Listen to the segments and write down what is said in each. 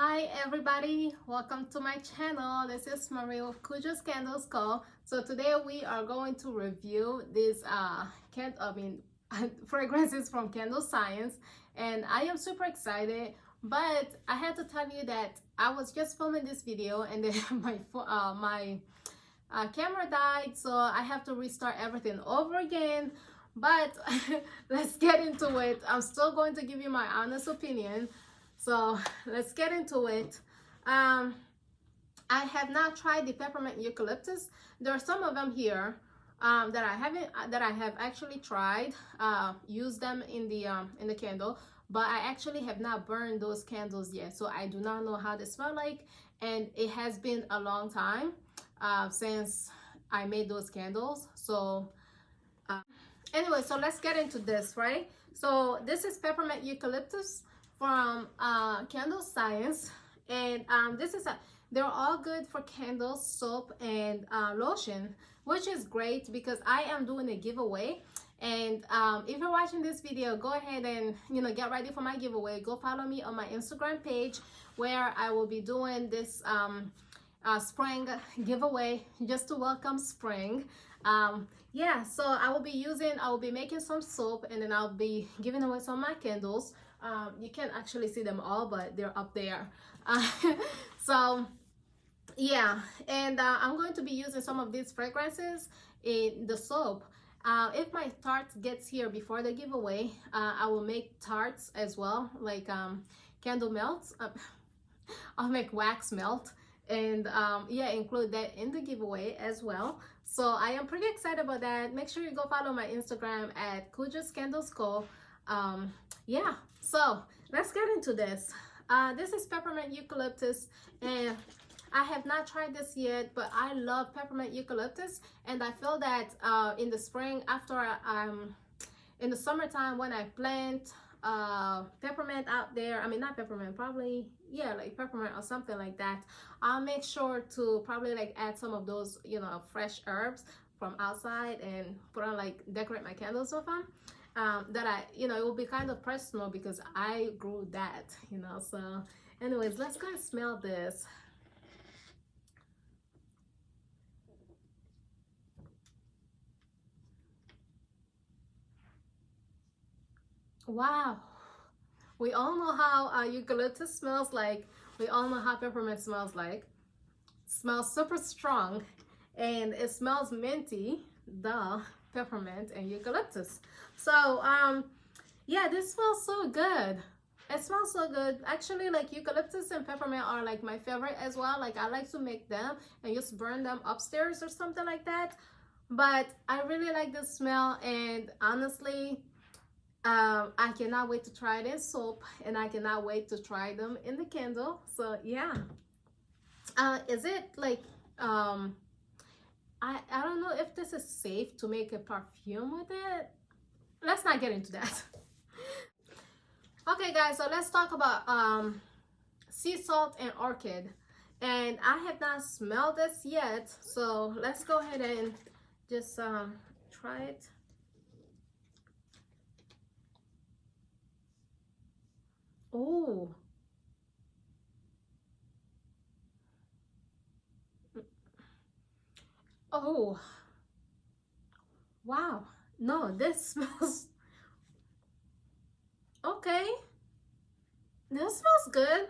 Hi everybody, welcome to my channel. This is Marie of Kujo's Candles Co. So today we are going to review these fragrances from Candle Science, and I am super excited. But I had to tell you that I was just filming this video and then my camera died, so I have to restart everything over again. But let's get into it. I'm still going to give you my honest opinion. So let's get into it. I have not tried the Peppermint Eucalyptus. There are some of them here that I have actually tried, used them in the candle, but I actually have not burned those candles yet. So I do not know how they smell like, and it has been a long time since I made those candles. So anyway, so let's get into this, right? So this is Peppermint Eucalyptus from Candle Science, and they're all good for candles, soap, and lotion, which is great because I am doing a giveaway. And if you're watching this video, go ahead and get ready for my giveaway. Go follow me on my Instagram page, where I will be doing this spring giveaway just to welcome spring. Yeah, so I will be making some soap, and then I'll be giving away some of my candles. You can't actually see them all, but they're up there. So yeah, and I'm going to be using some of these fragrances in the soap. If my tart gets here before the giveaway, I will make tarts as well, like candle melts. I'll make wax melt, and yeah, include that in the giveaway as well. So I am pretty excited about that. Make sure you go follow my Instagram at Kujo's Candles Co. Yeah, so let's get into this. This is Peppermint Eucalyptus, and I have not tried this yet, but I love Peppermint Eucalyptus, and I feel that in the spring, in the summertime, when I plant peppermint out there, I mean, not peppermint, probably, yeah, like peppermint or something like that, I'll make sure to probably like add some of those, fresh herbs from outside and put on, like, decorate my candles with them. It will be kind of personal because I grew that, so anyways, let's go and smell this. Wow, we all know how eucalyptus smells like. We all know how peppermint smells like. It smells super strong, and it smells minty, the peppermint and eucalyptus. So yeah, this smells so good. It smells so good. Actually, like, eucalyptus and peppermint are like my favorite as well. Like, I like to make them and just burn them upstairs or something like that. But I really like the smell, and honestly, I cannot wait to try it in soap, and I cannot wait to try them in the candle. So yeah, is it like I don't know if this is safe to make a perfume with it. Let's not get into that. Okay guys, so let's talk about sea salt and orchid, and I have not smelled this yet, so let's go ahead and just try it. Oh, oh, wow. No, this smells okay. This smells good.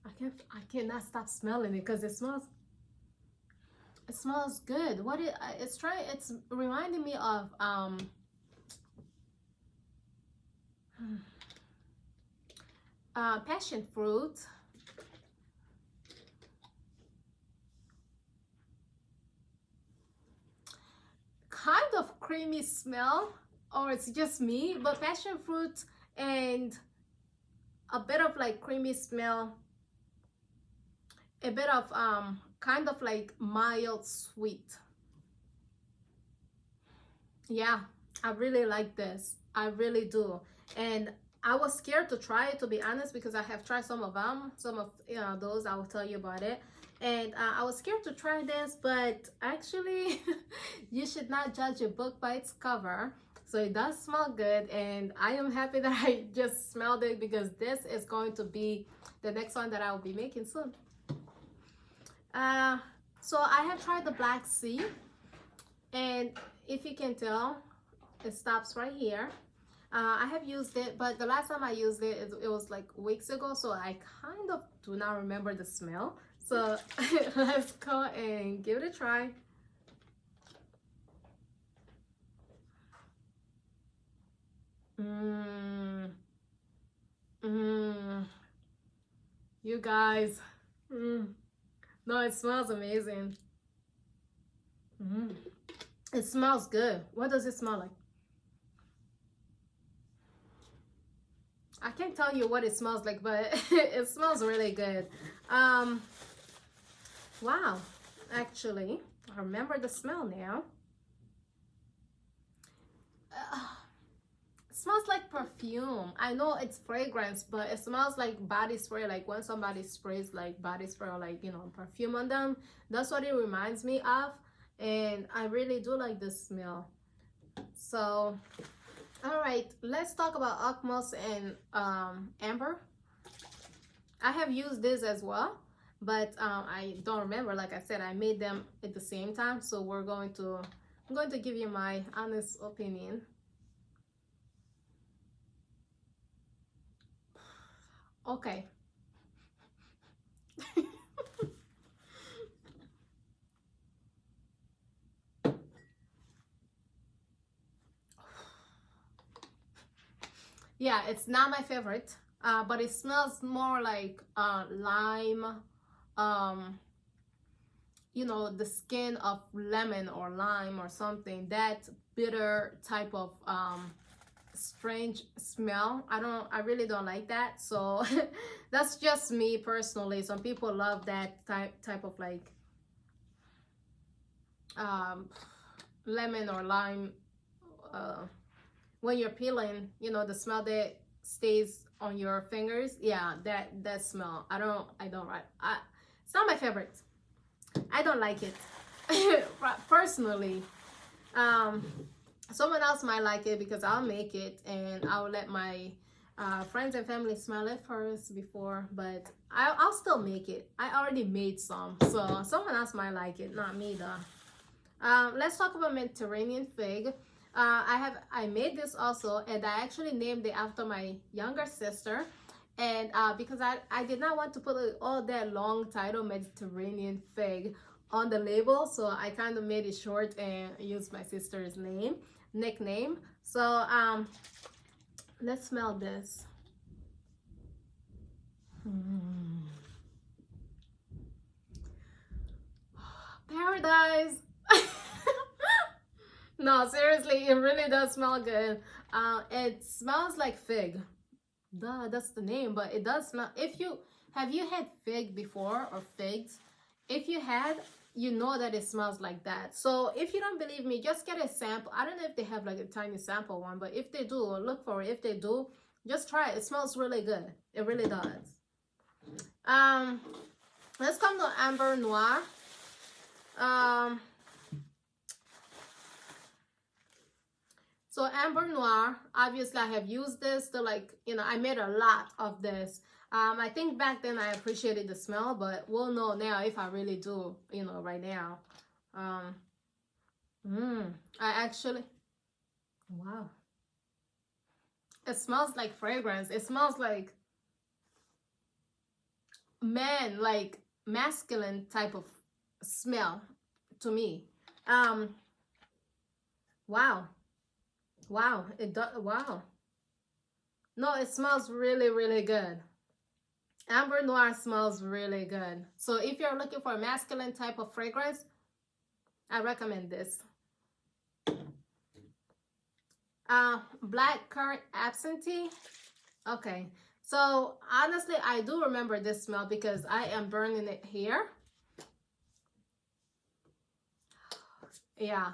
I cannot stop smelling it because it smells good. It's reminding me of passion fruit. Kind of creamy smell, or it's just me, but passion fruit and a bit of like creamy smell, a bit of kind of like mild sweet. Yeah, I really like this. I really do. And I was scared to try it, to be honest, because I have tried some of them, those. I will tell you about it. And I was scared to try this, but actually you should not judge a book by its cover. So it does smell good, and I am happy that I just smelled it because this is going to be the next one that I will be making soon. So I have tried the Black Sea, and if you can tell, it stops right here. I have used it, but the last time I used it, it was like weeks ago, so I kind of do not remember the smell. So let's go and give it a try. You guys, no, it smells amazing. It smells good. What does it smell like? I can't tell you what it smells like, but it smells really good. Wow, actually, I remember the smell now. It smells like perfume. I know it's fragrance, but it smells like body spray, like when somebody sprays like body spray or like, you know, perfume on them. That's what it reminds me of, and I really do like this smell. So all right, let's talk about oak moss and amber. I have used this as well, but I don't remember. Like I said, I made them at the same time, so I'm going to give you my honest opinion. Okay. Yeah, it's not my favorite, but it smells more like lime, you know, the skin of lemon or lime or something, that bitter type of strange smell. I really don't like that. So that's just me personally. Some people love that type of like lemon or lime when you're peeling, you know, the smell that stays on your fingers. Yeah, that smell, I don't like. It's not my favorite. I don't like it personally. Someone else might like it because I'll make it and I'll let my friends and family smell it first before, but I'll still make it. I already made some, so someone else might like it, not me though. Let's talk about Mediterranean fig. I made this also, and I actually named it after my younger sister, and because I did not want to put all that long title Mediterranean fig on the label, so I kind of made it short and used my sister's nickname. So let's smell this. Paradise. No, seriously, it really does smell good. It smells like fig. Duh, that's the name, but it does smell. Have you had fig before, or figs? If you had, you know that it smells like that. So if you don't believe me, just get a sample. I don't know if they have like a tiny sample one, but if they do, look for it. If they do, just try it. It smells really good. It really does. Let's come to Amber Noir. So Amber Noir, obviously I have used this to, like, you know, I made a lot of this. I think back then I appreciated the smell, but we'll know now if I really do, you know, right now. I actually, wow. It smells like fragrance. It smells like, man, like masculine type of smell to me. Wow. Wow, it does. Wow. No, it smells really, really good. Amber Noir smells really good. So if you're looking for a masculine type of fragrance, I recommend this. Black Currant Absinthe. Okay, so honestly, I do remember this smell because I am burning it here. Yeah,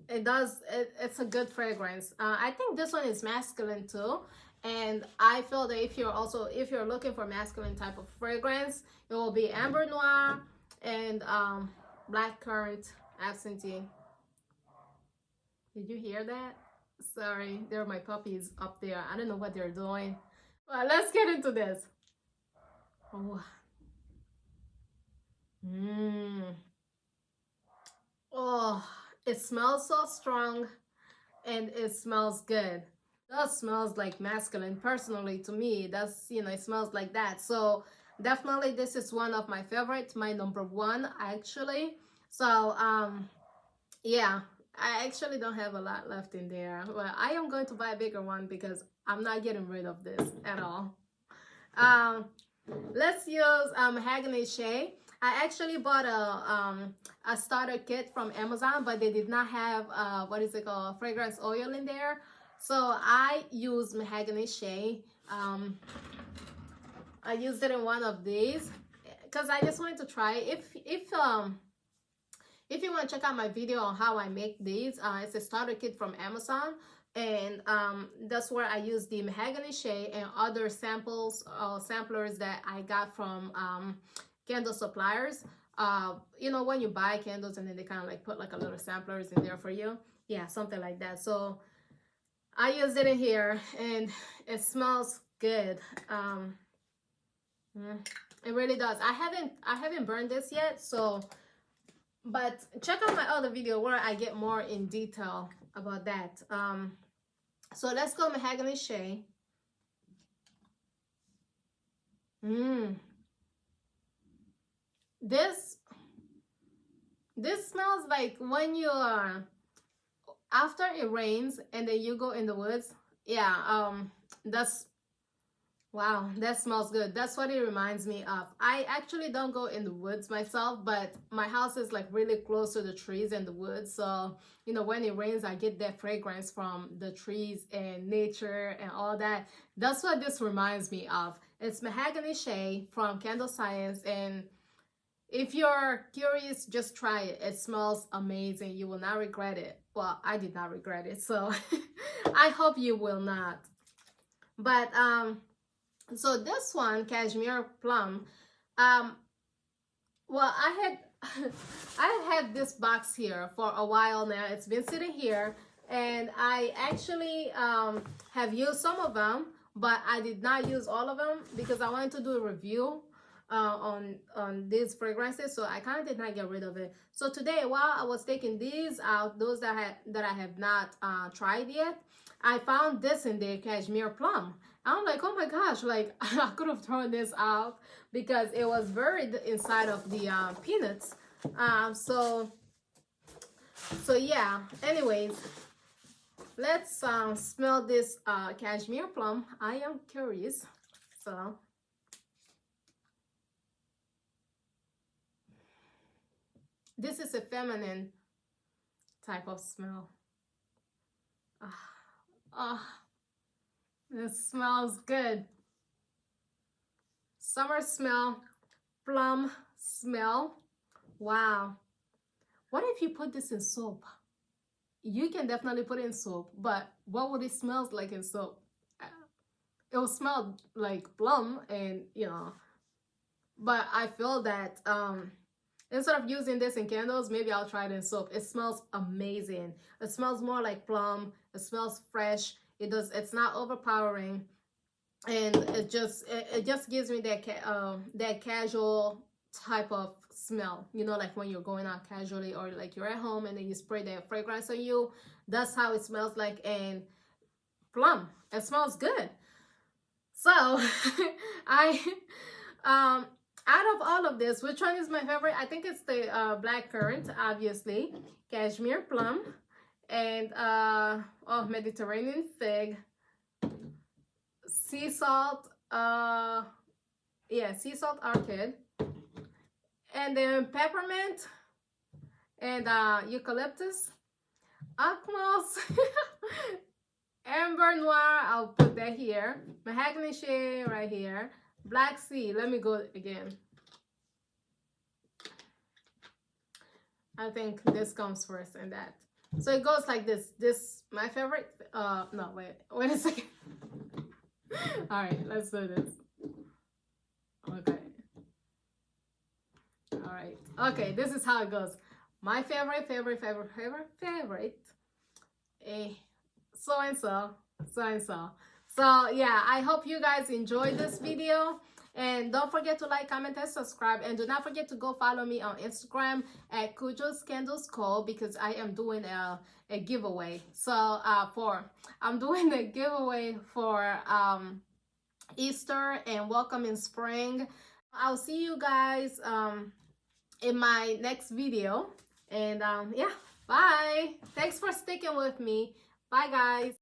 it does. It's a good fragrance. I think this one is masculine too. And I feel that if you're looking for masculine type of fragrance, it will be Amber Noir and Black Currant Absinthe. Did you hear that? Sorry, there are my puppies up there. I don't know what they're doing. Well, let's get into this. Oh. Oh, it smells so strong and it smells good. That smells like masculine. Personally, to me, that's, you know, it smells like that. So definitely this is one of my favorites, my number one actually. So yeah, I actually don't have a lot left in there. Well, I am going to buy a bigger one because I'm not getting rid of this at all. Let's use mahogany shea. I actually bought a starter kit from Amazon, but they did not have what is it called, fragrance oil in there. So I use mahogany shea. I used it in one of these because I just wanted to try. If you want to check out my video on how I make these, it's a starter kit from Amazon. And that's where I use the mahogany shea and other samples samplers that I got from candle suppliers. You know, when you buy candles and then they kind of like put like a little samplers in there for you. Yeah, something like that. So I used it in here and it smells good. It really does. I haven't burned this yet, so but check out my other video where I get more in detail about that. So let's go mahogany shea. This smells like when you are after it rains and then you go in the woods. Yeah, that's wow, that smells good. That's what it reminds me of. I actually don't go in the woods myself, but my house is like really close to the trees and the woods. So, you know, when it rains, I get that fragrance from the trees and nature and all that. That's what this reminds me of. It's mahogany shea from Candle Science. And if you're curious, just try it. It smells amazing. You will not regret it. Well, I did not regret it. So I hope you will not. But, so this one, Cashmere Plum, well, I had this box here for a while now. It's been sitting here, and I actually have used some of them, but I did not use all of them because I wanted to do a review on these fragrances, so I kind of did not get rid of it. So today, while I was taking these out, those that I have not tried yet, I found this in there, Cashmere Plum. I'm like, oh my gosh, like I could have thrown this out because it was buried inside of the peanuts. So yeah, anyways, let's smell this Cashmere Plum. I am curious. So this is a feminine type of smell. This smells good. Summer smell, plum smell. Wow. What if you put this in soap? You can definitely put it in soap, but what would it smell like in soap? It will smell like plum, and you know, but I feel that instead of using this in candles, maybe I'll try it in soap. It smells amazing. It smells more like plum. It smells fresh. It's not overpowering, and it just gives me that casual type of smell. You know, like when you're going out casually, or like you're at home and then you spray that fragrance on you. That's how it smells like. And plum, it smells good. So out of all of this, which one is my favorite? I think it's the black currant, obviously, Cashmere Plum, and Mediterranean fig, sea salt, sea salt orchid, and then peppermint and eucalyptus, aquamos, amber noir. I'll put that here. Mahogany shea right here. Black sea. Let me go again. I think this comes first and that. So it goes like this. This my favorite. No, wait a second. All right, let's do this. Okay. All right. Okay, this is how it goes. My favorite so and so, so and so. So yeah, I hope you guys enjoyed this video. And don't forget to like, comment, and subscribe. And do not forget to go follow me on Instagram at Cujo's Candles Co. because I am doing a giveaway. So I'm doing a giveaway for Easter and Welcome in Spring. I'll see you guys in my next video. And yeah, bye. Thanks for sticking with me. Bye, guys.